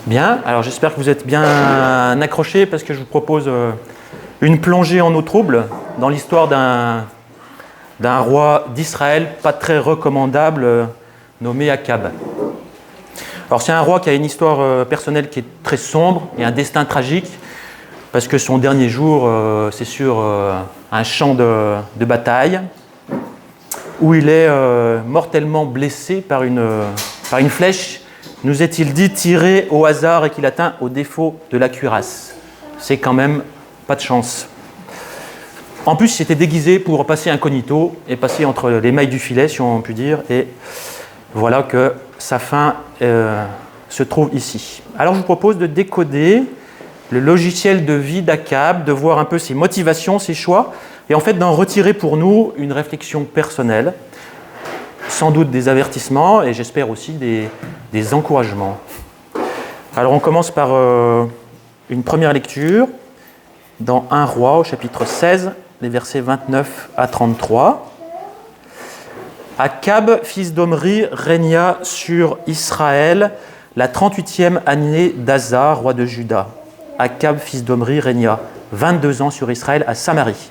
Bien, alors j'espère que vous êtes bien accrochés parce que je vous propose une plongée en eau trouble dans l'histoire d'un roi d'Israël pas très recommandable nommé Akab. Alors c'est un roi qui a une histoire personnelle qui est très sombre et un destin tragique parce que son dernier jour c'est sur un champ de bataille où il est mortellement blessé par une flèche, nous est-il dit, tiré au hasard et qu'il atteint au défaut de la cuirasse. C'est quand même pas de chance. En plus, il s'était déguisé pour passer incognito et passer entre les mailles du filet, si on peut dire, et voilà que sa fin se trouve ici. Alors, je vous propose de décoder le logiciel de vie d'Akab, de voir un peu ses motivations, ses choix, et en fait d'en retirer pour nous une réflexion personnelle, sans doute des avertissements et j'espère aussi des encouragements. Alors on commence par une première lecture dans 1 Roi au chapitre 16, les versets 29 à 33. Akab, fils d'Omri, régna sur Israël la 38e année d'Asa, roi de Juda. Akab, fils d'Omri, régna 22 ans sur Israël à Samarie.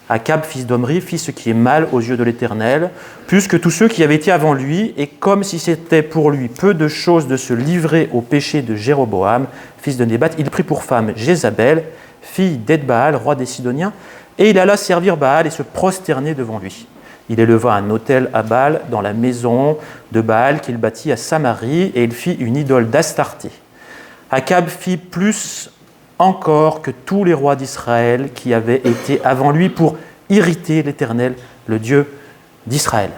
Akab, fils d'Omri, fit ce qui est mal aux yeux de l'Éternel, plus que tous ceux qui avaient été avant lui, et comme si c'était pour lui peu de choses de se livrer au péché de Jéroboam, fils de Nébat, il prit pour femme Jézabel, fille d'Edbaal, roi des Sidoniens, et il alla servir Baal et se prosterner devant lui. Il éleva un autel à Baal dans la maison de Baal qu'il bâtit à Samarie, et il fit une idole d'Astarté. Akab fit plus encore que tous les rois d'Israël qui avaient été avant lui pour irriter l'Éternel, le Dieu d'Israël.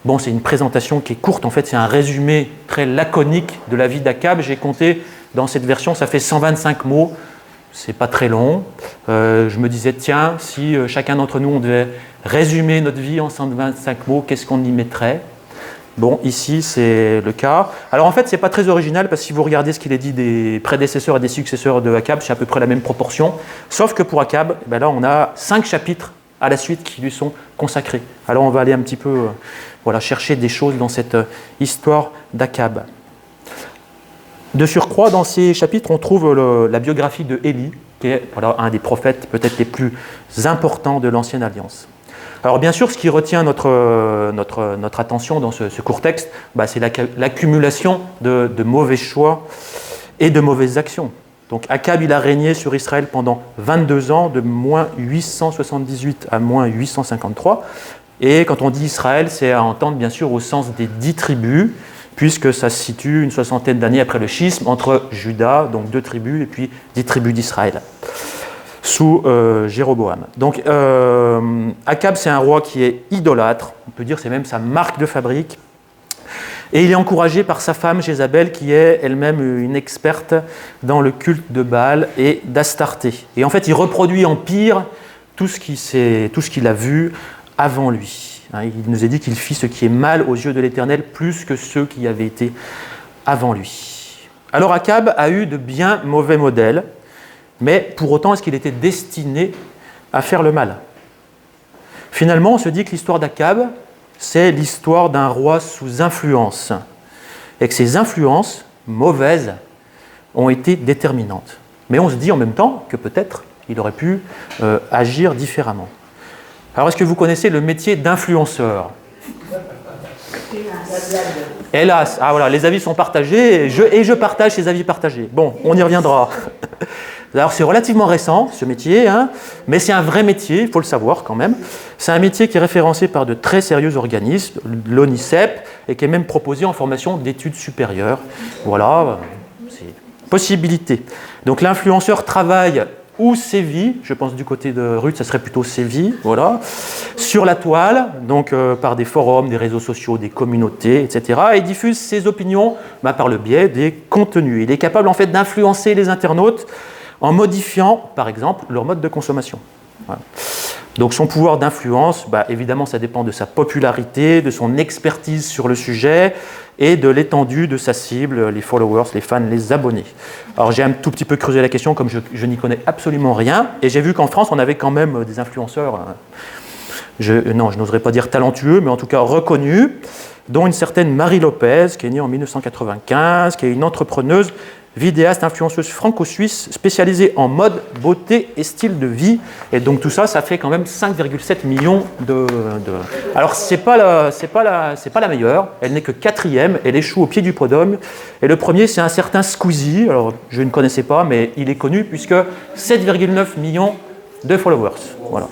Bon, c'est une présentation qui est courte, en fait, c'est un résumé très laconique de la vie d'Akab. J'ai compté dans cette version, ça fait 125 mots, c'est pas très long. Je me disais, tiens, si chacun d'entre nous, on devait résumer notre vie en 125 mots, qu'est-ce qu'on y mettrait ? Bon, ici, c'est le cas. Alors, en fait, ce n'est pas très original, parce que si vous regardez ce qu'il est dit des prédécesseurs et des successeurs de Akab, c'est à peu près la même proportion. Sauf que pour Akab, ben là, on a 5 chapitres à la suite qui lui sont consacrés. Alors, on va aller un petit peu chercher des choses dans cette histoire d'Akab. De surcroît, dans ces chapitres, on trouve la biographie de Élie, qui est un des prophètes peut-être les plus importants de l'Ancienne Alliance. Alors bien sûr, ce qui retient notre attention dans ce court texte, c'est l'accumulation de mauvais choix et de mauvaises actions. Donc Akab, il a régné sur Israël pendant 22 ans, de moins 878 à moins 853. Et quand on dit Israël, c'est à entendre bien sûr au sens des 10 tribus, puisque ça se situe une soixantaine d'années après le schisme entre Juda, donc 2 tribus, et puis 10 tribus d'Israël, sous Jéroboam. Donc Akab, c'est un roi qui est idolâtre, on peut dire c'est même sa marque de fabrique, et il est encouragé par sa femme Jézabel, qui est elle-même une experte dans le culte de Baal et d'Astarté. Et en fait, il reproduit en pire tout ce qu'il a vu avant lui. Il nous est dit qu'il fit ce qui est mal aux yeux de l'Éternel, plus que ceux qui avaient été avant lui. Alors Akab a eu de bien mauvais modèles, mais pour autant, est-ce qu'il était destiné à faire le mal ? Finalement, on se dit que l'histoire d'Akab, c'est l'histoire d'un roi sous influence, et que ces influences mauvaises ont été déterminantes. Mais on se dit en même temps que peut-être il aurait pu agir différemment. Alors, est-ce que vous connaissez le métier d'influenceur ? Hélas, voilà, les avis sont partagés, et je partage ces avis partagés. Bon, on y reviendra. Alors, c'est relativement récent, ce métier, mais c'est un vrai métier, il faut le savoir quand même. C'est un métier qui est référencé par de très sérieux organismes, l'ONICEP, et qui est même proposé en formation d'études supérieures. Voilà, c'est une possibilité. Donc, l'influenceur travaille ou sévit, je pense du côté de Ruth, ça serait plutôt sévit, voilà, sur la toile, donc par des forums, des réseaux sociaux, des communautés, etc. Et diffuse ses opinions par le biais des contenus. Il est capable en fait d'influencer les internautes en modifiant, par exemple, leur mode de consommation. Voilà. Donc son pouvoir d'influence, évidemment, ça dépend de sa popularité, de son expertise sur le sujet et de l'étendue de sa cible, les followers, les fans, les abonnés. Alors j'ai un tout petit peu creusé la question, comme je n'y connais absolument rien, et j'ai vu qu'en France, on avait quand même des influenceurs, je n'oserais pas dire talentueux, mais en tout cas reconnus, dont une certaine Marie Lopez, qui est née en 1995, qui est une entrepreneuse, vidéaste, influenceuse franco-suisse, spécialisée en mode, beauté et style de vie. Et donc tout ça, ça fait quand même 5,7 millions de... Alors c'est pas la meilleure, elle n'est que 4e, elle échoue au pied du podium. Et le premier, c'est un certain Squeezie, alors je ne connaissais pas, mais il est connu puisque 7,9 millions de followers. Voilà.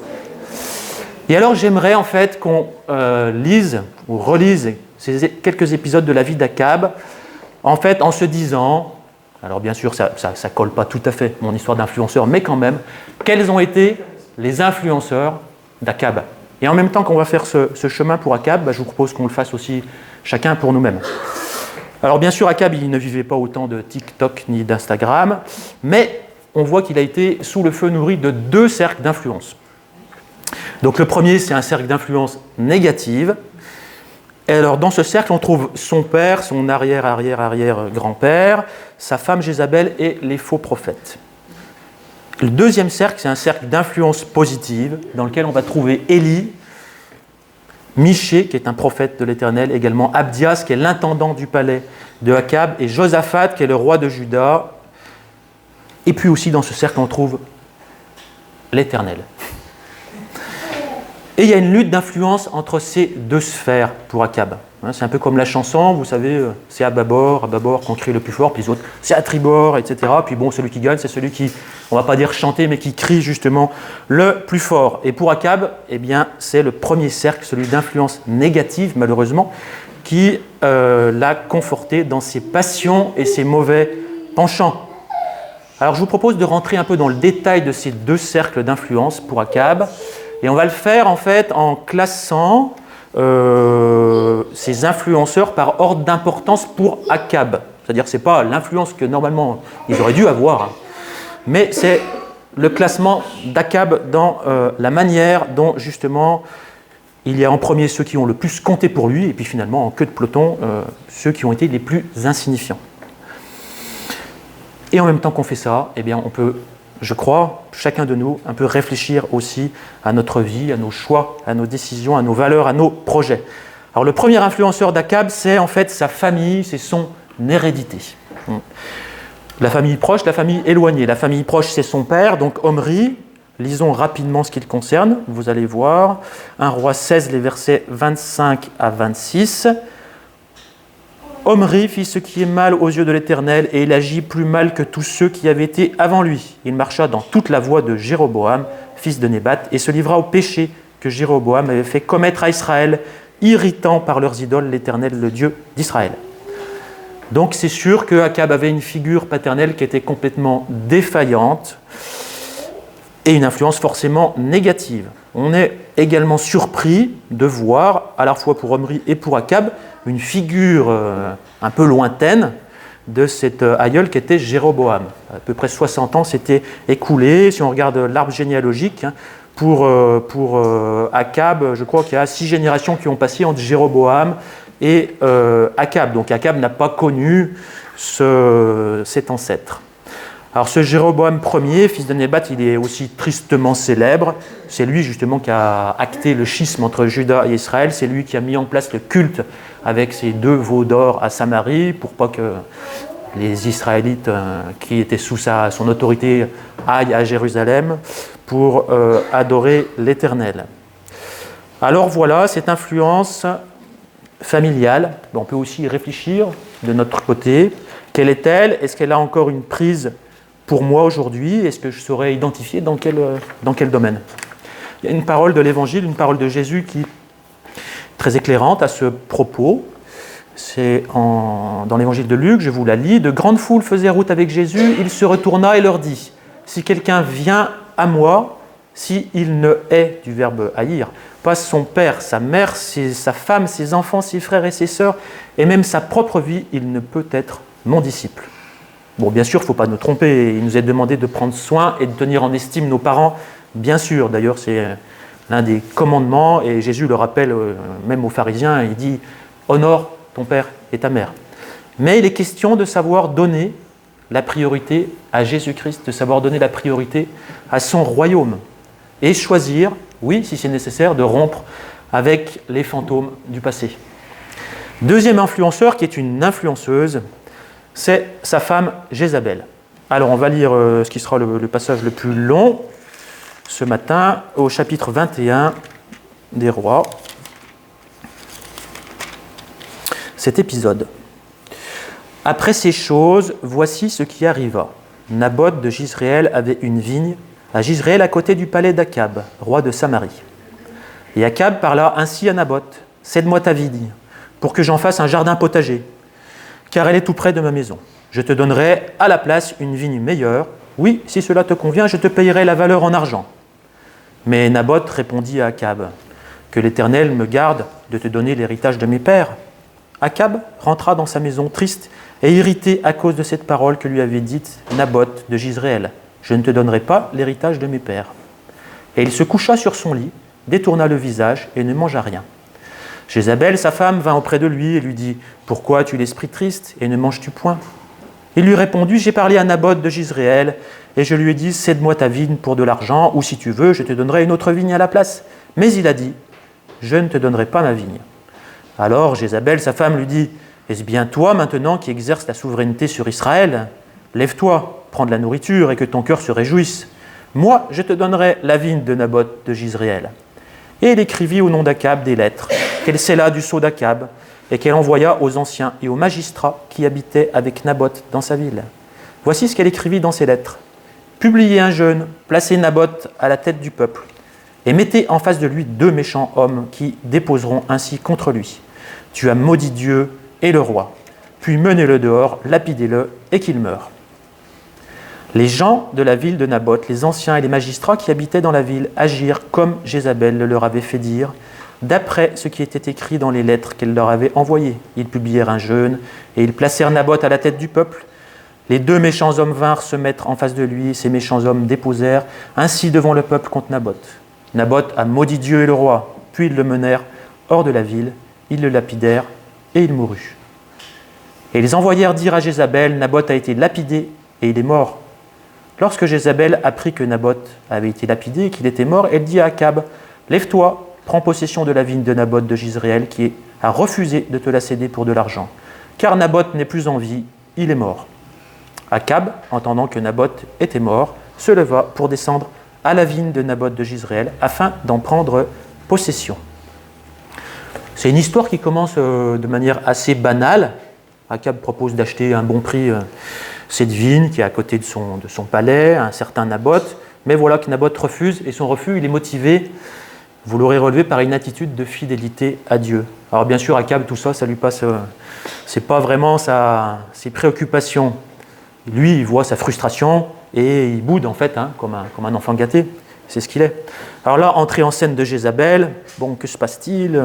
Et alors j'aimerais en fait qu'on lise ou relise ces quelques épisodes de la vie d'Akab, en fait en se disant... Alors bien sûr, ça ne colle pas tout à fait, mon histoire d'influenceur, mais quand même, quels ont été les influenceurs d'Akab? Et en même temps qu'on va faire ce chemin pour Akab, je vous propose qu'on le fasse aussi chacun pour nous-mêmes. Alors bien sûr, Akab, il ne vivait pas autant de TikTok ni d'Instagram, mais on voit qu'il a été sous le feu nourri de 2 cercles d'influence. Donc le premier, c'est un cercle d'influence négative. Et alors, dans ce cercle, on trouve son père, son arrière-arrière-arrière-grand-père, sa femme Jézabel et les faux prophètes. Le deuxième cercle, c'est un cercle d'influence positive, dans lequel on va trouver Élie, Michée, qui est un prophète de l'Éternel, également Abdias, qui est l'intendant du palais de Akab, et Josaphat, qui est le roi de Juda. Et puis aussi, dans ce cercle, on trouve l'Éternel. Et il y a une lutte d'influence entre ces 2 sphères pour Akab. C'est un peu comme la chanson, vous savez, c'est à bâbord qu'on crie le plus fort, puis les autres, c'est à tribord, etc. Puis bon, celui qui gagne, c'est celui qui, on ne va pas dire chanter, mais qui crie justement le plus fort. Et pour Akab, eh bien, c'est le premier cercle, celui d'influence négative, malheureusement, qui l'a conforté dans ses passions et ses mauvais penchants. Alors je vous propose de rentrer un peu dans le détail de ces 2 cercles d'influence pour Akab. Et on va le faire en fait en classant ces influenceurs par ordre d'importance pour Akab. C'est-à-dire que ce n'est pas l'influence que normalement ils auraient dû avoir, mais c'est le classement d'Akab dans la manière dont justement il y a en premier ceux qui ont le plus compté pour lui, et puis finalement en queue de peloton, ceux qui ont été les plus insignifiants. Et en même temps qu'on fait ça, eh bien on peut, je crois, chacun de nous, un peu réfléchir aussi à notre vie, à nos choix, à nos décisions, à nos valeurs, à nos projets. Alors le premier influenceur d'Akab, c'est en fait sa famille, c'est son hérédité. La famille proche, la famille éloignée. La famille proche, c'est son père, donc Omri. Lisons rapidement ce qui le concerne, vous allez voir. 1 Roi 16, les versets 25 à 26. Omri fit ce qui est mal aux yeux de l'Éternel, et il agit plus mal que tous ceux qui avaient été avant lui. Il marcha dans toute la voie de Jéroboam, fils de Nébat, et se livra au péché que Jéroboam avait fait commettre à Israël, irritant par leurs idoles l'Éternel, le Dieu d'Israël. Donc c'est sûr que Akab avait une figure paternelle qui était complètement défaillante, et une influence forcément négative. On est également surpris de voir, à la fois pour Omri et pour Akab, une figure un peu lointaine de cet aïeul qui était Jéroboam. À peu près 60 ans s'étaient écoulés. Si on regarde l'arbre généalogique, pour Akab, je crois qu'il y a 6 générations qui ont passé entre Jéroboam et Akab. Donc Akab n'a pas connu cet ancêtre. Alors ce Jéroboam Ier, fils de Nébat, il est aussi tristement célèbre. C'est lui justement qui a acté le schisme entre Juda et Israël. C'est lui qui a mis en place le culte avec ses 2 veaux d'or à Samarie pour pas que les Israélites qui étaient sous son autorité aillent à Jérusalem pour adorer l'Éternel. Alors voilà, cette influence familiale, on peut aussi y réfléchir de notre côté. Quelle est-elle? Est-ce qu'elle a encore une prise pour moi aujourd'hui? Est-ce que je saurais identifier dans quel domaine? Il y a une parole de l'Évangile, une parole de Jésus qui est très éclairante à ce propos. C'est dans l'Évangile de Luc, je vous la lis. De grandes foules faisaient route avec Jésus, il se retourna et leur dit : si quelqu'un vient à moi, s'il ne hait, du verbe haïr, pas son père, sa mère, sa femme, ses enfants, ses frères et ses sœurs, et même sa propre vie, il ne peut être mon disciple. Bon, bien sûr, il ne faut pas nous tromper. Il nous est demandé de prendre soin et de tenir en estime nos parents. Bien sûr, d'ailleurs, c'est l'un des commandements, et Jésus le rappelle même aux pharisiens, il dit « Honore ton père et ta mère ». Mais il est question de savoir donner la priorité à Jésus-Christ, de savoir donner la priorité à son royaume, et choisir, oui, si c'est nécessaire, de rompre avec les fantômes du passé. Deuxième influenceur, qui est une influenceuse, c'est sa femme Jézabel. Alors on va lire ce qui sera le passage le plus long ce matin, au chapitre 21 des Rois. Cet épisode. Après ces choses, voici ce qui arriva. Naboth de Jizréel avait une vigne à Jizréel à côté du palais d'Akab, roi de Samarie. Et Akab parla ainsi à Naboth, « Cède-moi ta vigne, pour que j'en fasse un jardin potager, car elle est tout près de ma maison. Je te donnerai à la place une vigne meilleure. Oui, si cela te convient, je te payerai la valeur en argent. » Mais Naboth répondit à Akab, « Que l'Éternel me garde de te donner l'héritage de mes pères. » Akab rentra dans sa maison triste et irrité à cause de cette parole que lui avait dite Naboth de Jizréel. « Je ne te donnerai pas l'héritage de mes pères. » Et il se coucha sur son lit, détourna le visage et ne mangea rien. Jézabel, sa femme, vint auprès de lui et lui dit « Pourquoi as-tu l'esprit triste et ne manges-tu point ?» Il lui répondit « J'ai parlé à Naboth de Jizréel et je lui ai dit « Cède-moi ta vigne pour de l'argent, ou si tu veux, je te donnerai une autre vigne à la place. » Mais il a dit « Je ne te donnerai pas ma vigne. » Alors Jézabel, sa femme, lui dit « Est-ce bien toi maintenant qui exerces la souveraineté sur Israël ? Lève-toi, prends de la nourriture et que ton cœur se réjouisse. Moi, je te donnerai la vigne de Naboth de Jizréel. » Et il écrivit au nom d'Akab des lettres, qu'elle scella du sceau d'Akab, et qu'elle envoya aux anciens et aux magistrats qui habitaient avec Naboth dans sa ville. Voici ce qu'elle écrivit dans ces lettres. « Publiez un jeûne, placez Naboth à la tête du peuple, et mettez en face de lui 2 méchants hommes qui déposeront ainsi contre lui. Tu as maudit Dieu et le roi, puis menez-le dehors, lapidez-le et qu'il meure. » Les gens de la ville de Naboth, les anciens et les magistrats qui habitaient dans la ville, agirent comme Jézabel le leur avait fait dire, d'après ce qui était écrit dans les lettres qu'elle leur avait envoyées. Ils publièrent un jeûne et ils placèrent Naboth à la tête du peuple. Les 2 méchants hommes vinrent se mettre en face de lui, et ces méchants hommes déposèrent ainsi devant le peuple contre Naboth. Naboth a maudit Dieu et le roi, puis ils le menèrent hors de la ville, ils le lapidèrent et il mourut. Et ils envoyèrent dire à Jézabel, Naboth a été lapidé et il est mort. Lorsque Jézabel apprit que Naboth avait été lapidé et qu'il était mort, elle dit à Akab, « Lève-toi, prends possession de la vigne de Naboth de Jizréel qui a refusé de te la céder pour de l'argent. Car Naboth n'est plus en vie, il est mort. » Akab, entendant que Naboth était mort, se leva pour descendre à la vigne de Naboth de Jizréel afin d'en prendre possession. C'est une histoire qui commence de manière assez banale. Akab propose d'acheter à un bon prix cette vigne qui est à côté de son palais, un certain Naboth. Mais voilà que Naboth refuse, et son refus, il est motivé, vous l'aurez relevé, par une attitude de fidélité à Dieu. Alors bien sûr, Akab, tout ça, ça lui passe, c'est pas vraiment ses préoccupations. Lui, il voit sa frustration et il boude en fait, comme un enfant gâté. C'est ce qu'il est. Alors là, entrée en scène de Jézabel, bon, que se passe-t-il ?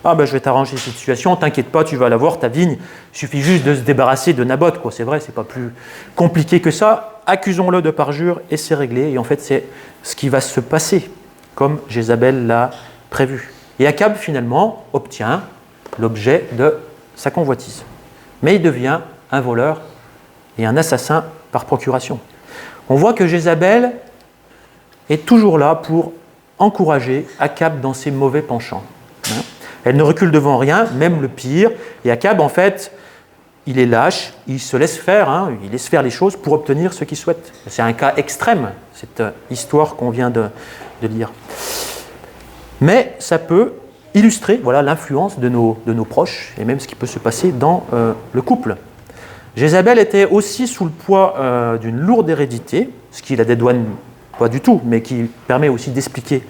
Je vais t'arranger cette situation, t'inquiète pas, tu vas l'avoir, ta vigne. Il suffit juste de se débarrasser de Naboth, quoi. C'est vrai, c'est pas plus compliqué que ça. Accusons-le de parjure et c'est réglé. Et en fait, c'est ce qui va se passer, comme Jézabel l'a prévu. Et Akab, finalement, obtient l'objet de sa convoitise. Mais il devient un voleur et un assassin par procuration. On voit que Jézabel est toujours là pour encourager Akab dans ses mauvais penchants. Elle ne recule devant rien, même le pire. Et Akab, en fait, il est lâche, il se laisse faire, il laisse faire les choses pour obtenir ce qu'il souhaite. C'est un cas extrême, cette histoire qu'on vient de lire. Mais ça peut illustrer l'influence de nos proches et même ce qui peut se passer dans le couple. Jézabel était aussi sous le poids d'une lourde hérédité, ce qui la dédouane pas du tout, mais qui permet aussi d'expliquer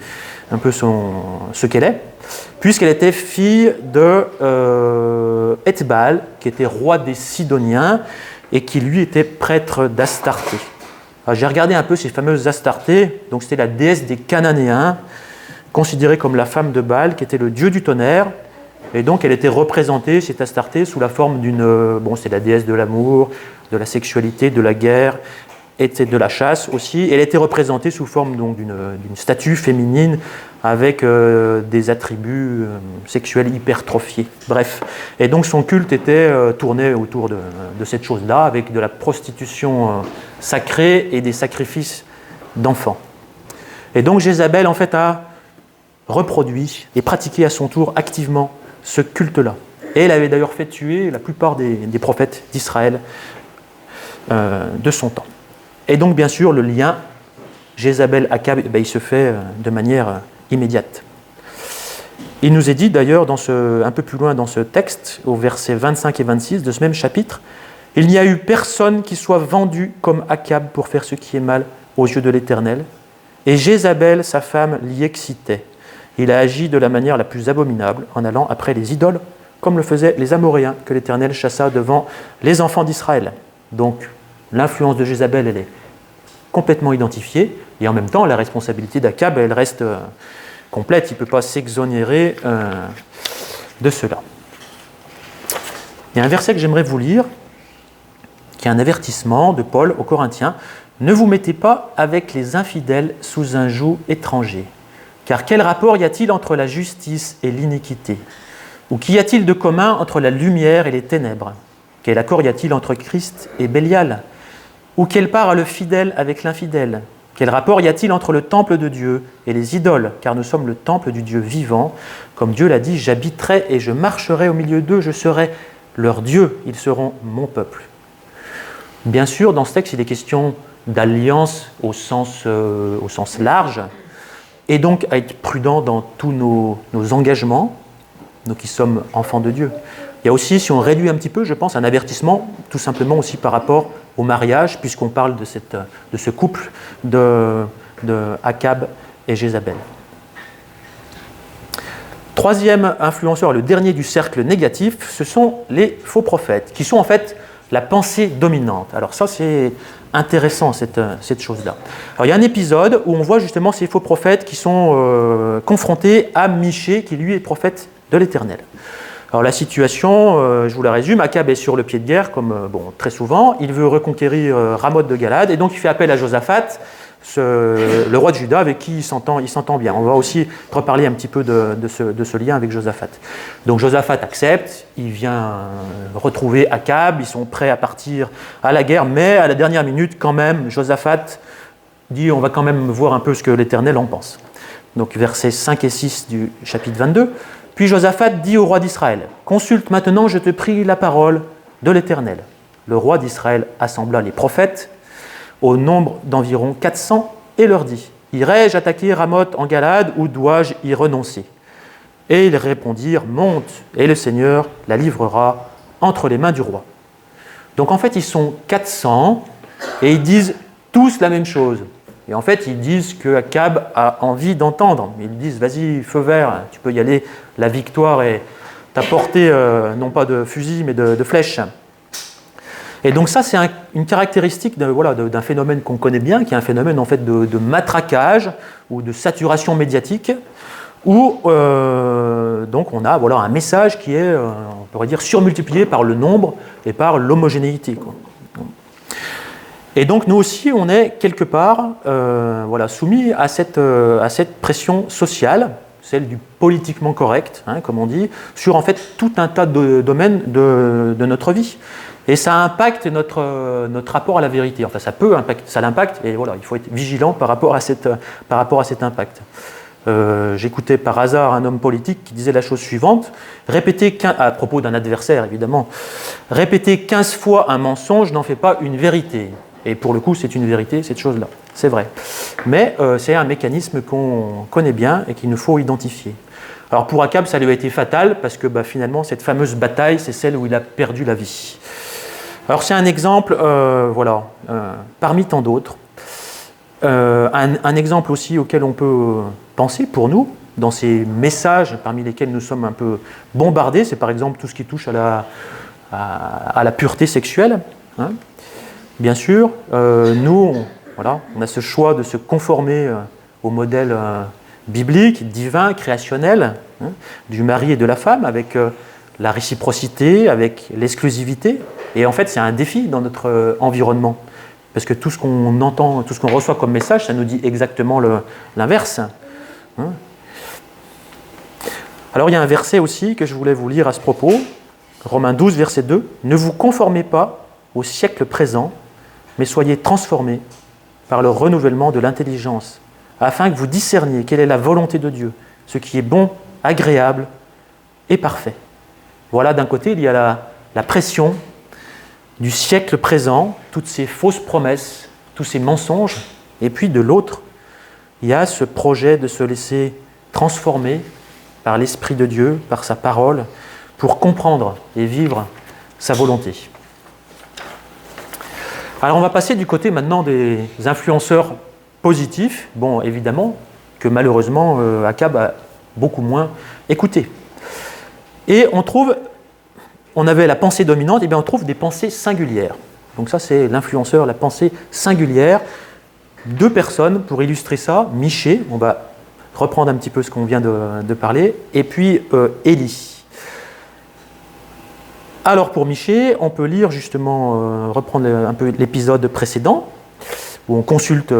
un peu ce qu'elle est, puisqu'elle était fille de Ethbaal, qui était roi des Sidoniens, et qui lui était prêtre d'Astarté. Alors, j'ai regardé un peu ces fameuses Astarté, donc c'était la déesse des Cananéens, considérée comme la femme de Baal, qui était le dieu du tonnerre, et donc elle était représentée, cette Astarté, sous la forme c'est la déesse de l'amour, de la sexualité, de la guerre, et de la chasse aussi. Elle était représentée sous forme donc d'une statue féminine avec des attributs sexuels hypertrophiés. Bref. Et donc son culte était tourné autour de cette chose-là, avec de la prostitution sacrée et des sacrifices d'enfants. Et donc Jézabel, en fait, a reproduit et pratiqué à son tour activement ce culte-là. Et elle avait d'ailleurs fait tuer la plupart des prophètes d'Israël de son temps. Et donc, bien sûr, le lien Jézabel-Akab, il se fait de manière immédiate. Il nous est dit d'ailleurs, un peu plus loin dans ce texte, au verset 25 et 26 de ce même chapitre, « Il n'y a eu personne qui soit vendu comme Akab pour faire ce qui est mal aux yeux de l'Éternel, et Jézabel, sa femme, l'y excitait. Il a agi de la manière la plus abominable en allant après les idoles, comme le faisaient les Amoréens que l'Éternel chassa devant les enfants d'Israël. » Donc, l'influence de Jézabel, elle est complètement identifiée, et en même temps, la responsabilité d'Akab, elle reste complète, il ne peut pas s'exonérer de cela. Il y a un verset que j'aimerais vous lire, qui est un avertissement de Paul aux Corinthiens. « Ne vous mettez pas avec les infidèles sous un joug étranger, car quel rapport y a-t-il entre la justice et l'iniquité? Ou qu'y a-t-il de commun entre la lumière et les ténèbres? Quel accord y a-t-il entre Christ et Bélial? Ou quelle part a le fidèle avec l'infidèle? Quel rapport y a-t-il entre le temple de Dieu et les idoles? Car nous sommes le temple du Dieu vivant. Comme Dieu l'a dit, j'habiterai et je marcherai au milieu d'eux, je serai leur Dieu, ils seront mon peuple. » Bien sûr, dans ce texte, il est question d'alliance au sens large, et donc à être prudent dans tous nos engagements, nous qui sommes enfants de Dieu. Il y a aussi, si on réduit un petit peu, je pense, un avertissement, tout simplement aussi par rapport au mariage, puisqu'on parle de ce couple de Akab et Jézabel. Troisième influenceur, le dernier du cercle négatif, ce sont les faux prophètes, qui sont en fait la pensée dominante. Alors ça, c'est intéressant, cette chose-là. Alors il y a un épisode où on voit justement ces faux prophètes qui sont confrontés à Michée, qui lui est prophète de l'Éternel. Alors la situation, je vous la résume, Akab est sur le pied de guerre, comme très souvent, il veut reconquérir Ramoth de Galade, et donc il fait appel à Josaphat, le roi de Juda, avec qui il s'entend bien. On va aussi reparler un petit peu de ce lien avec Josaphat. Donc Josaphat accepte, il vient retrouver Akab, ils sont prêts à partir à la guerre, mais à la dernière minute, quand même, Josaphat dit on va quand même voir un peu ce que l'Éternel en pense. Donc versets 5 et 6 du chapitre 22. Puis Josaphat dit au roi d'Israël, « Consulte maintenant, je te prie, la parole de l'Éternel. » Le roi d'Israël assembla les prophètes au nombre d'environ 400 et leur dit, « Irai-je attaquer Ramoth en Galade ou dois-je y renoncer ?» Et ils répondirent, « Monte, et le Seigneur la livrera entre les mains du roi. » Donc en fait, ils sont 400 et ils disent tous la même chose. Et en fait, ils disent que Akab a envie d'entendre. Ils disent, vas-y, feu vert, tu peux y aller, la victoire est à portée, non pas de fusil, mais de flèche. Et donc ça, c'est une caractéristique d'un phénomène qu'on connaît bien, qui est un phénomène en fait de matraquage ou de saturation médiatique, où donc on a un message qui est, on pourrait dire, surmultiplié par le nombre et par l'homogénéité, quoi. Et donc nous aussi, on est quelque part soumis à cette pression sociale, celle du politiquement correct, comme on dit, sur en fait tout un tas de domaines de notre vie. Et ça impacte notre rapport à la vérité. Enfin, ça l'impacte, et voilà, il faut être vigilant par rapport à cet impact. J'écoutais par hasard un homme politique qui disait la chose suivante, à propos d'un adversaire évidemment, répéter 15 fois un mensonge n'en fait pas une vérité. Et pour le coup, c'est une vérité, cette chose-là. C'est vrai. Mais c'est un mécanisme qu'on connaît bien et qu'il nous faut identifier. Alors pour Akab, ça lui a été fatal parce que finalement, cette fameuse bataille, c'est celle où il a perdu la vie. Alors c'est un exemple, parmi tant d'autres. Un exemple aussi auquel on peut penser pour nous, dans ces messages parmi lesquels nous sommes un peu bombardés, c'est par exemple tout ce qui touche à la pureté sexuelle. Bien sûr, nous, on a ce choix de se conformer au modèle biblique, divin, créationnel, du mari et de la femme, avec la réciprocité, avec l'exclusivité. Et en fait, c'est un défi dans notre environnement. Parce que tout ce qu'on entend, tout ce qu'on reçoit comme message, ça nous dit exactement l'inverse. Alors il y a un verset aussi que je voulais vous lire à ce propos, Romains 12, verset 2. « Ne vous conformez pas au siècle présent, mais soyez transformés par le renouvellement de l'intelligence, afin que vous discerniez quelle est la volonté de Dieu, ce qui est bon, agréable et parfait. » Voilà, d'un côté, il y a la pression du siècle présent, toutes ces fausses promesses, tous ces mensonges, et puis de l'autre, il y a ce projet de se laisser transformer par l'Esprit de Dieu, par sa parole, pour comprendre et vivre sa volonté. Alors on va passer du côté maintenant des influenceurs positifs, bon évidemment, que malheureusement Akab a beaucoup moins écouté. Et on avait la pensée dominante, et bien on trouve des pensées singulières. Donc ça c'est l'influenceur, la pensée singulière. Deux personnes pour illustrer ça, Michée, on va reprendre un petit peu ce qu'on vient de parler, et puis Élie. Alors pour Michée, on peut lire justement, reprendre un peu l'épisode précédent, où on consulte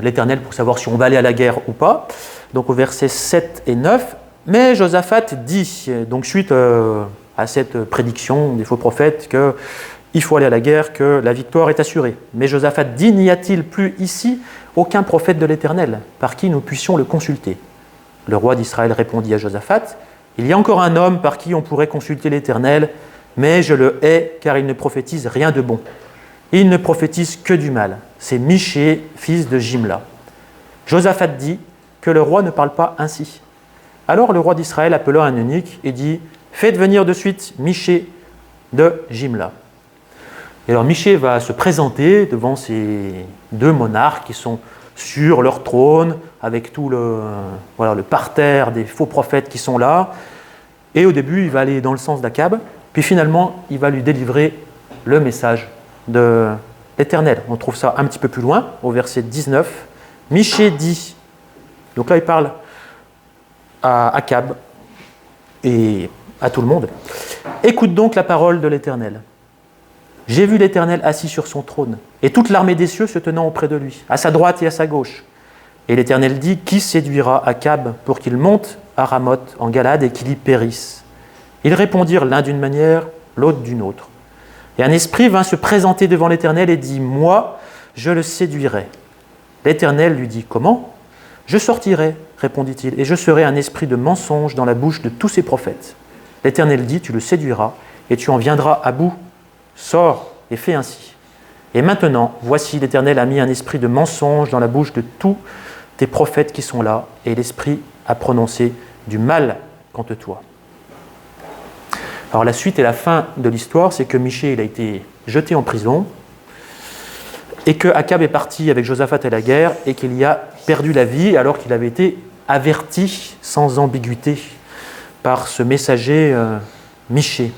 l'Éternel pour savoir si on va aller à la guerre ou pas. Donc au verset 7 et 9, « Mais Josaphat dit, donc suite à cette prédiction des faux prophètes, qu'il faut aller à la guerre, que la victoire est assurée. Mais Josaphat dit, n'y a-t-il plus ici aucun prophète de l'Éternel, par qui nous puissions le consulter ? Le roi d'Israël répondit à Josaphat, il y a encore un homme par qui on pourrait consulter l'Éternel, mais je le hais car il ne prophétise rien de bon. Il ne prophétise que du mal. C'est Michée, fils de Jimla. Josaphat dit que le roi ne parle pas ainsi. Alors le roi d'Israël appela un eunuque et dit, faites venir de suite Michée de Jimla. Et alors Michée va se présenter devant ces deux monarques qui sont sur leur trône, avec tout le parterre des faux prophètes qui sont là. Et au début, il va aller dans le sens d'Akab, puis finalement, il va lui délivrer le message de l'Éternel. On trouve ça un petit peu plus loin, au verset 19. Michée dit, donc là il parle à Akab et à tout le monde, écoute donc la parole de l'Éternel. J'ai vu l'Éternel assis sur son trône, et toute l'armée des cieux se tenant auprès de lui, à sa droite et à sa gauche. Et l'Éternel dit, qui séduira Akab pour qu'il monte à Ramoth en Galade et qu'il y périsse ? Ils répondirent l'un d'une manière, l'autre d'une autre. Et un esprit vint se présenter devant l'Éternel et dit, moi, je le séduirai. L'Éternel lui dit, comment ? Je sortirai, répondit-il, et je serai un esprit de mensonge dans la bouche de tous ses prophètes. L'Éternel dit, tu le séduiras, et tu en viendras à bout. Sors et fais ainsi. Et maintenant, voici, l'Éternel a mis un esprit de mensonge dans la bouche de tous tes prophètes qui sont là, et l'Esprit a prononcé du mal contre toi. Alors la suite et la fin de l'histoire, c'est que Michée il a été jeté en prison, et que Akab est parti avec Josaphat à la guerre, et qu'il y a perdu la vie, alors qu'il avait été averti sans ambiguïté par ce messager Michée.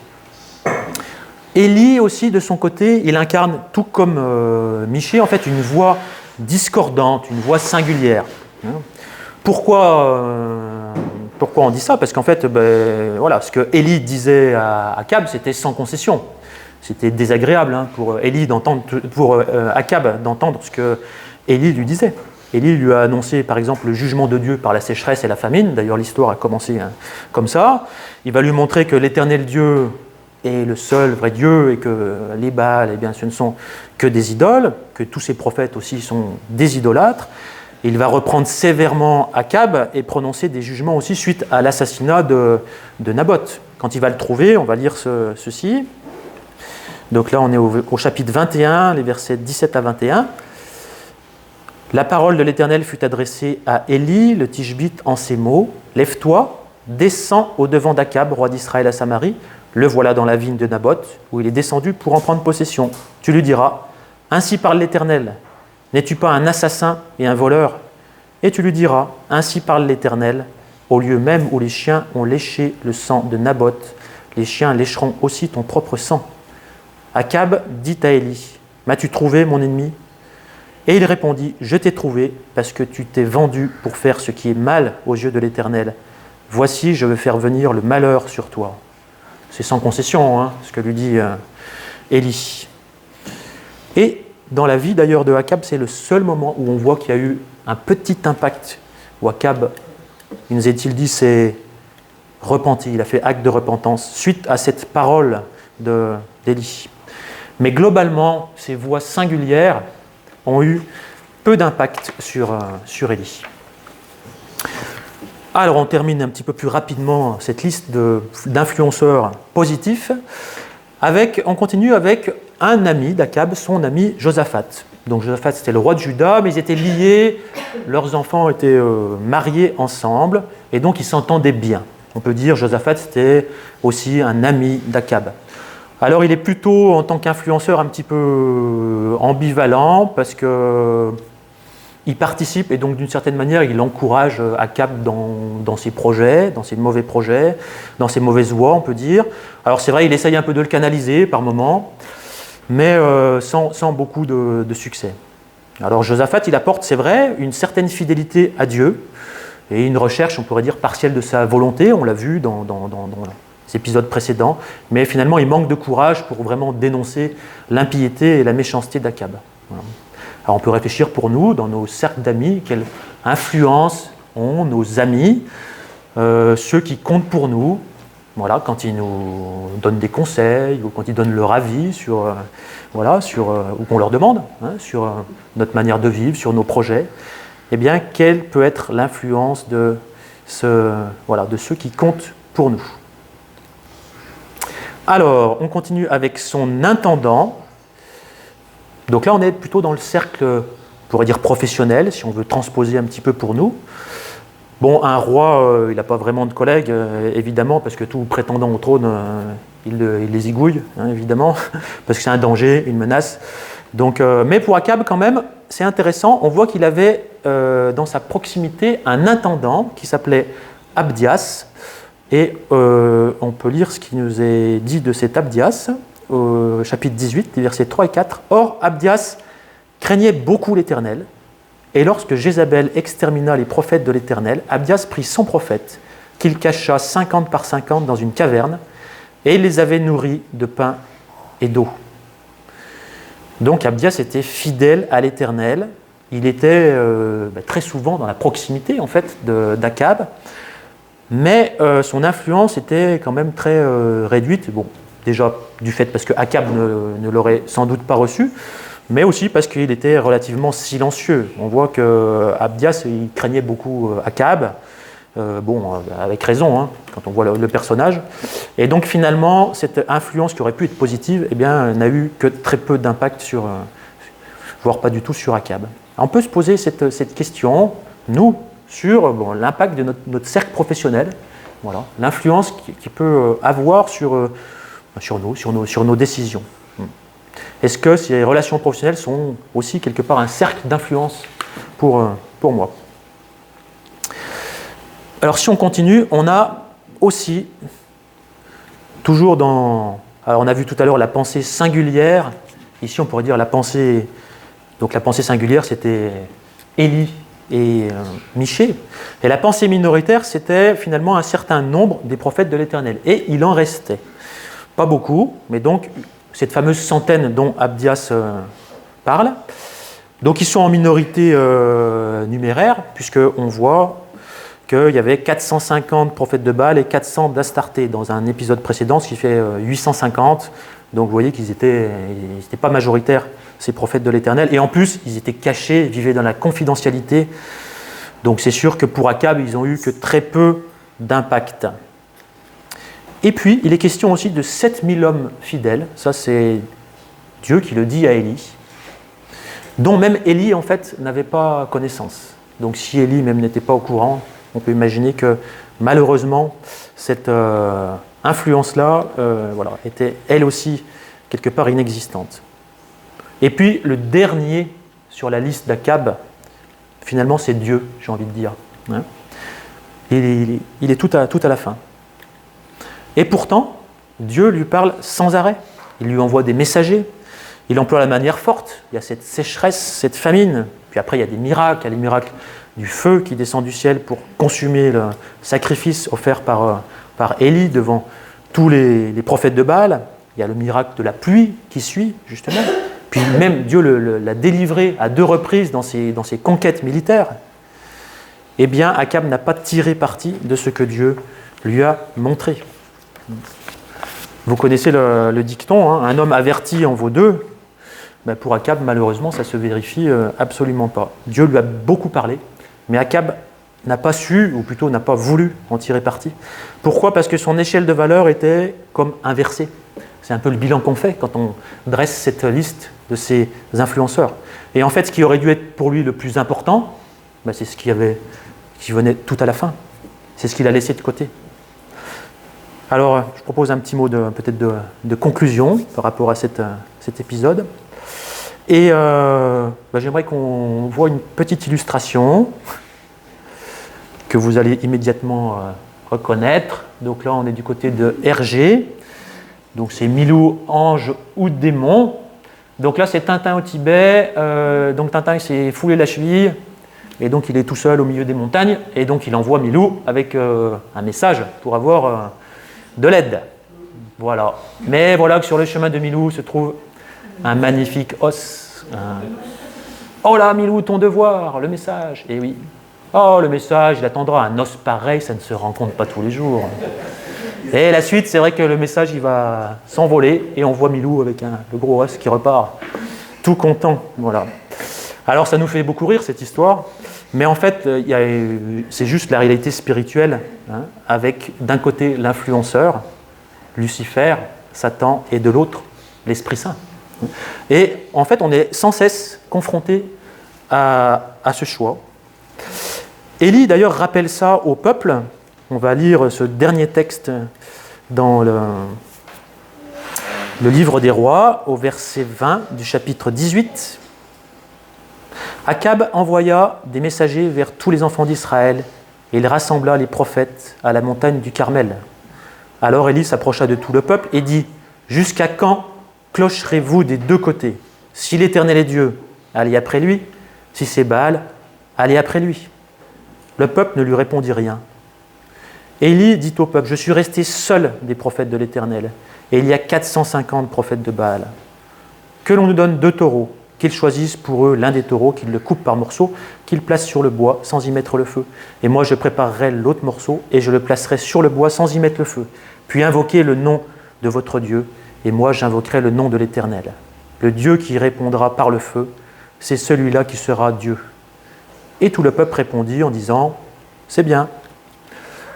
Élie aussi, de son côté, il incarne, tout comme Michée, en fait, une voix discordante, une voix singulière. Pourquoi on dit ça ? Parce qu'en fait, ce que Élie disait à Akab, c'était sans concession. C'était désagréable pour Akab d'entendre ce que Élie lui disait. Élie lui a annoncé, par exemple, le jugement de Dieu par la sécheresse et la famine. D'ailleurs, l'histoire a commencé comme ça. Il va lui montrer que l'Éternel Dieu est le seul vrai Dieu et que les Baals, eh bien, ce ne sont que des idoles, que tous ces prophètes aussi sont des idolâtres. Il va reprendre sévèrement Akab et prononcer des jugements aussi suite à l'assassinat de Naboth. Quand il va le trouver, on va lire ceci. Donc là, on est au chapitre 21, les versets 17 à 21. La parole de l'Éternel fut adressée à Élie, le Tishbite, en ces mots. « Lève-toi, descends au-devant d'Akab, roi d'Israël à Samarie. Le voilà dans la vigne de Naboth, où il est descendu pour en prendre possession. Tu lui diras, ainsi parle l'Éternel. N'es-tu pas un assassin et un voleur ? Et tu lui diras, ainsi parle l'Éternel, au lieu même où les chiens ont léché le sang de Naboth, les chiens lécheront aussi ton propre sang. Akab dit à Élie, m'as-tu trouvé, mon ennemi ? Et il répondit, je t'ai trouvé, parce que tu t'es vendu pour faire ce qui est mal aux yeux de l'Éternel. Voici, je veux faire venir le malheur sur toi. C'est sans concession, ce que lui dit Élie. Et dans la vie d'ailleurs de Akab, c'est le seul moment où on voit qu'il y a eu un petit impact, où Akab, il nous est-il dit, s'est repenti, il a fait acte de repentance suite à cette parole d'Élie. Mais globalement, ces voix singulières ont eu peu d'impact sur Élie. Alors on termine un petit peu plus rapidement cette liste d'influenceurs positifs. On continue avec un ami d'Akab, son ami Josaphat. Donc Josaphat, c'était le roi de Juda, mais ils étaient liés, leurs enfants étaient mariés ensemble, et donc ils s'entendaient bien. On peut dire Josaphat, c'était aussi un ami d'Akab. Alors il est plutôt, en tant qu'influenceur, un petit peu ambivalent, parce que il participe, et donc d'une certaine manière, il encourage Akab dans ses projets, dans ses mauvais projets, dans ses mauvaises voies, on peut dire. Alors c'est vrai, il essaye un peu de le canaliser par moments, mais sans beaucoup de succès. Alors Josaphat, il apporte, c'est vrai, une certaine fidélité à Dieu, et une recherche, on pourrait dire, partielle de sa volonté, on l'a vu dans les épisodes précédents, mais finalement il manque de courage pour vraiment dénoncer l'impiété et la méchanceté d'Akab. Voilà. Alors on peut réfléchir pour nous, dans nos cercles d'amis, quelle influence ont nos amis, ceux qui comptent pour nous, voilà, quand ils nous donnent des conseils ou quand ils donnent leur avis ou qu'on leur demande, sur notre manière de vivre, sur nos projets. Eh bien, quelle peut être l'influence de ceux qui comptent pour nous? Alors, on continue avec son intendant. Donc là, on est plutôt dans le cercle, on pourrait dire professionnel, si on veut transposer un petit peu pour nous. Bon, un roi, il n'a pas vraiment de collègues, évidemment, parce que tout prétendant au trône, il les zigouille, évidemment, parce que c'est un danger, une menace. Donc, mais pour Akab, quand même, c'est intéressant. On voit qu'il avait dans sa proximité un intendant qui s'appelait Abdias. Et on peut lire ce qui nous est dit de cet Abdias, au chapitre 18, versets 3 et 4. « Or, Abdias craignait beaucoup l'Éternel, et lorsque Jézabel extermina les prophètes de l'Éternel, Abdias prit 100 prophètes, qu'il cacha 50 par 50 dans une caverne, et il les avait nourris de pain et d'eau. » Donc Abdias était fidèle à l'Éternel, il était très souvent dans la proximité en fait d'Akab, mais son influence était quand même très réduite. Bon, déjà du fait parce que Akab ne l'aurait sans doute pas reçu, mais aussi parce qu'il était relativement silencieux. On voit que Abdias, il craignait beaucoup Akab, avec raison, quand on voit le personnage. Et donc finalement, cette influence qui aurait pu être positive, n'a eu que très peu d'impact voire pas du tout sur Akab. On peut se poser cette question, nous, sur l'impact de notre cercle professionnel, voilà, l'influence qu'il peut avoir sur nos décisions. Est-ce que ces relations professionnelles sont aussi quelque part un cercle d'influence pour moi? Alors si on continue, on a aussi, toujours alors on a vu tout à l'heure la pensée singulière, ici on pourrait dire la pensée singulière c'était Élie et Michée, et la pensée minoritaire c'était finalement un certain nombre des prophètes de l'Éternel, et il en restait. Pas beaucoup, mais donc cette fameuse centaine dont Abdias parle. Donc ils sont en minorité numéraire, puisqu'on voit qu'il y avait 450 prophètes de Baal et 400 d'Astarté dans un épisode précédent, ce qui fait 850. Donc vous voyez qu'ils n'étaient pas majoritaires, ces prophètes de l'Éternel. Et en plus, ils étaient cachés, vivaient dans la confidentialité. Donc c'est sûr que pour Akab, ils n'ont eu que très peu d'impact. Et puis, il est question aussi de 7000 hommes fidèles. Ça, c'est Dieu qui le dit à Élie, dont même Élie, en fait, n'avait pas connaissance. Donc, si Élie même n'était pas au courant, on peut imaginer que, malheureusement, cette influence-là était, elle aussi, quelque part inexistante. Et puis, le dernier sur la liste d'Akab, finalement, c'est Dieu, j'ai envie de dire. Il est tout à la fin. Et pourtant, Dieu lui parle sans arrêt. Il lui envoie des messagers. Il emploie la manière forte. Il y a cette sécheresse, cette famine. Puis après, il y a des miracles. Il y a les miracles du feu qui descend du ciel pour consumer le sacrifice offert par Élie devant tous les prophètes de Baal. Il y a le miracle de la pluie qui suit, justement. Puis même Dieu l'a délivré à 2 reprises dans ses conquêtes militaires. Eh bien, Akab n'a pas tiré parti de ce que Dieu lui a montré. Vous connaissez le dicton, hein, un homme averti en vaut deux. Ben pour Akab, malheureusement, ça ne se vérifie absolument pas. Dieu lui a beaucoup parlé, mais Akab n'a pas su, ou plutôt n'a pas voulu en tirer parti. Pourquoi ? Parce que son échelle de valeur était comme inversée. C'est un peu le bilan qu'on fait quand on dresse cette liste de ces influenceurs. Et en fait, ce qui aurait dû être pour lui le plus important, ben c'est ce qui venait tout à la fin. C'est ce qu'il a laissé de côté. Alors, je propose un petit mot peut-être de conclusion par rapport à cet épisode. Et j'aimerais qu'on voit une petite illustration que vous allez immédiatement reconnaître. Donc là, on est du côté de Hergé. Donc c'est Milou, ange ou démon. Donc là, c'est Tintin au Tibet. Donc Tintin s'est foulé la cheville. Et donc il est tout seul au milieu des montagnes. Et donc il envoie Milou avec un message pour avoir de l'aide. Voilà. Mais voilà que sur le chemin de Milou se trouve un magnifique os. Oh là, Milou, ton devoir, le message. Et oui. Oh, le message, il attendra un os pareil, ça ne se rencontre pas tous les jours. Et la suite, c'est vrai que le message, il va s'envoler et on voit Milou avec le gros os qui repart, tout content. Voilà. Alors, ça nous fait beaucoup rire, cette histoire. Mais en fait, c'est juste la réalité spirituelle, hein, avec d'un côté l'influenceur, Lucifer, Satan, et de l'autre, l'Esprit Saint. Et en fait, on est sans cesse confronté à ce choix. Élie, d'ailleurs, rappelle ça au peuple. On va lire ce dernier texte dans le livre des rois, au verset 20 du chapitre 18. Akab envoya des messagers vers tous les enfants d'Israël, et il rassembla les prophètes à la montagne du Carmel. Alors Élie s'approcha de tout le peuple et dit : « Jusqu'à quand clocherez-vous des deux côtés ? Si l'Éternel est Dieu, allez après lui. Si c'est Baal, allez après lui. » Le peuple ne lui répondit rien. Élie dit au peuple : « Je suis resté seul des prophètes de l'Éternel, et il y a 450 prophètes de Baal. Que l'on nous donne 2 taureaux, qu'ils choisissent pour eux l'un des taureaux, qu'ils le coupent par morceaux, qu'ils placent sur le bois sans y mettre le feu. Et moi je préparerai l'autre morceau, et je le placerai sur le bois sans y mettre le feu. Puis invoquez le nom de votre Dieu, et moi j'invoquerai le nom de l'Éternel. Le Dieu qui répondra par le feu, c'est celui-là qui sera Dieu. » Et tout le peuple répondit en disant : « C'est bien. »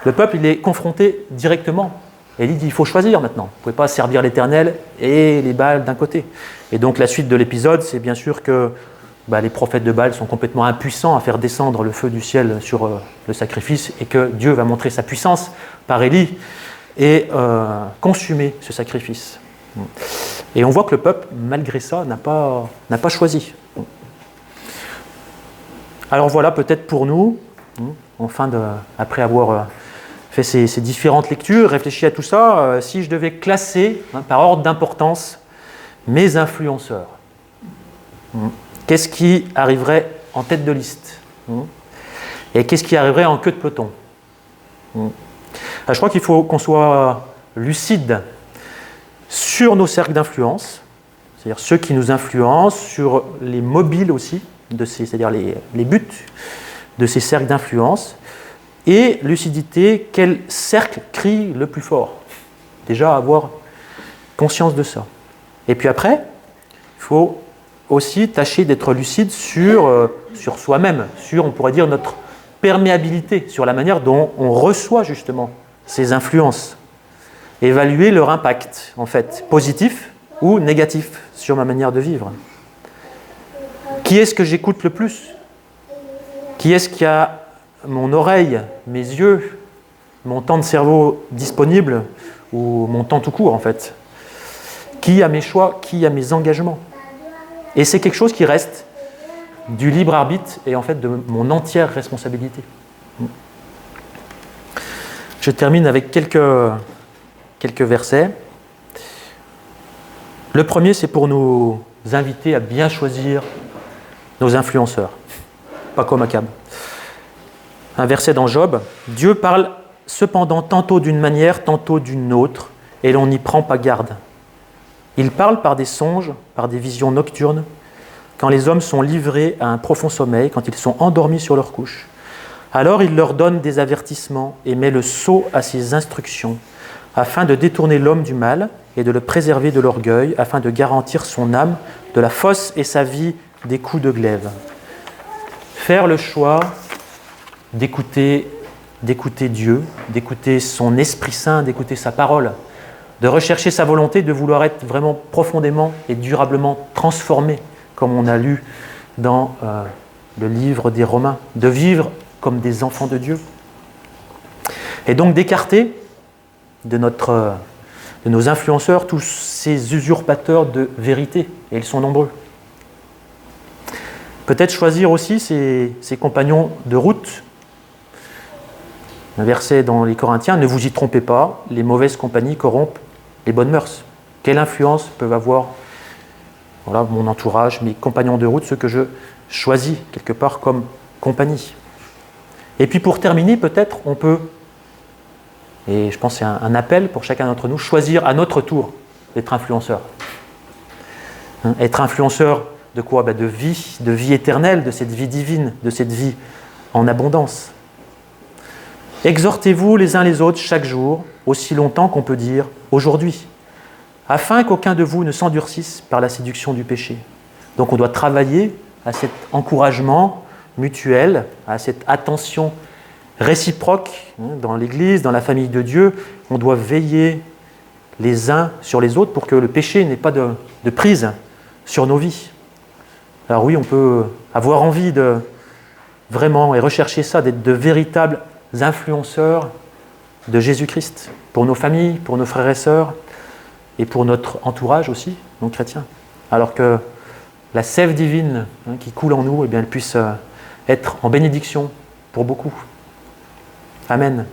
Le peuple, il est confronté directement. Et il dit : « Il faut choisir maintenant. Vous ne pouvez pas servir l'Éternel et les Baals d'un côté. » Et donc la suite de l'épisode, c'est bien sûr que les prophètes de Baal sont complètement impuissants à faire descendre le feu du ciel sur le sacrifice, et que Dieu va montrer sa puissance par Élie et consumer ce sacrifice. Et on voit que le peuple, malgré ça, n'a pas choisi. Alors voilà, peut-être pour nous, après avoir fait ces différentes lectures, réfléchi à tout ça, si je devais classer par ordre d'importance mes influenceurs, qu'est-ce qui arriverait en tête de liste ? Et qu'est-ce qui arriverait en queue de peloton ? Je crois qu'il faut qu'on soit lucide sur nos cercles d'influence, c'est-à-dire ceux qui nous influencent, sur les mobiles aussi, c'est-à-dire les buts de ces cercles d'influence, et lucidité, quel cercle crie le plus fort. Déjà avoir conscience de ça. Et puis après, il faut aussi tâcher d'être lucide sur soi-même, sur, on pourrait dire, notre perméabilité, sur la manière dont on reçoit justement ces influences. Évaluer leur impact, en fait, positif ou négatif sur ma manière de vivre. Qui est-ce que j'écoute le plus ? Qui est-ce qui a mon oreille, mes yeux, mon temps de cerveau disponible, ou mon temps tout court en fait ? Qui a mes choix ? Qui a mes engagements ? Et c'est quelque chose qui reste du libre arbitre et en fait de mon entière responsabilité. Je termine avec quelques versets. Le premier, c'est pour nous inviter à bien choisir nos influenceurs, pas comme Akab. Un verset dans Job : « Dieu parle cependant tantôt d'une manière, tantôt d'une autre, et l'on n'y prend pas garde. Il parle par des songes, par des visions nocturnes, quand les hommes sont livrés à un profond sommeil, quand ils sont endormis sur leur couche. Alors il leur donne des avertissements et met le sceau à ses instructions, afin de détourner l'homme du mal et de le préserver de l'orgueil, afin de garantir son âme de la fosse et sa vie des coups de glaive. Faire le choix d'écouter Dieu, d'écouter son Esprit Saint, d'écouter sa parole, de rechercher sa volonté, de vouloir être vraiment profondément et durablement transformé, comme on a lu dans le livre des Romains, de vivre comme des enfants de Dieu. Et donc d'écarter de nos influenceurs tous ces usurpateurs de vérité, et ils sont nombreux. Peut-être choisir aussi ses compagnons de route. Un verset dans les Corinthiens, ne vous y trompez pas, les mauvaises compagnies corrompent les bonnes mœurs. Quelle influence peuvent avoir mon entourage, mes compagnons de route, ceux que je choisis quelque part comme compagnie. Et puis pour terminer, peut-être on peut, et je pense que c'est un appel pour chacun d'entre nous, choisir à notre tour d'être influenceur. Être influenceur de quoi ? De vie éternelle, de cette vie divine, de cette vie en abondance. Exhortez-vous les uns les autres chaque jour, aussi longtemps qu'on peut dire aujourd'hui, afin qu'aucun de vous ne s'endurcisse par la séduction du péché. Donc on doit travailler à cet encouragement mutuel, à cette attention réciproque dans l'Église, dans la famille de Dieu. On doit veiller les uns sur les autres pour que le péché n'ait pas de prise sur nos vies. Alors oui, on peut avoir envie de vraiment et rechercher ça, d'être de véritables influenceurs de Jésus-Christ pour nos familles, pour nos frères et sœurs et pour notre entourage aussi, non chrétiens. Alors que la sève divine qui coule en nous, eh bien, elle puisse être en bénédiction pour beaucoup. Amen.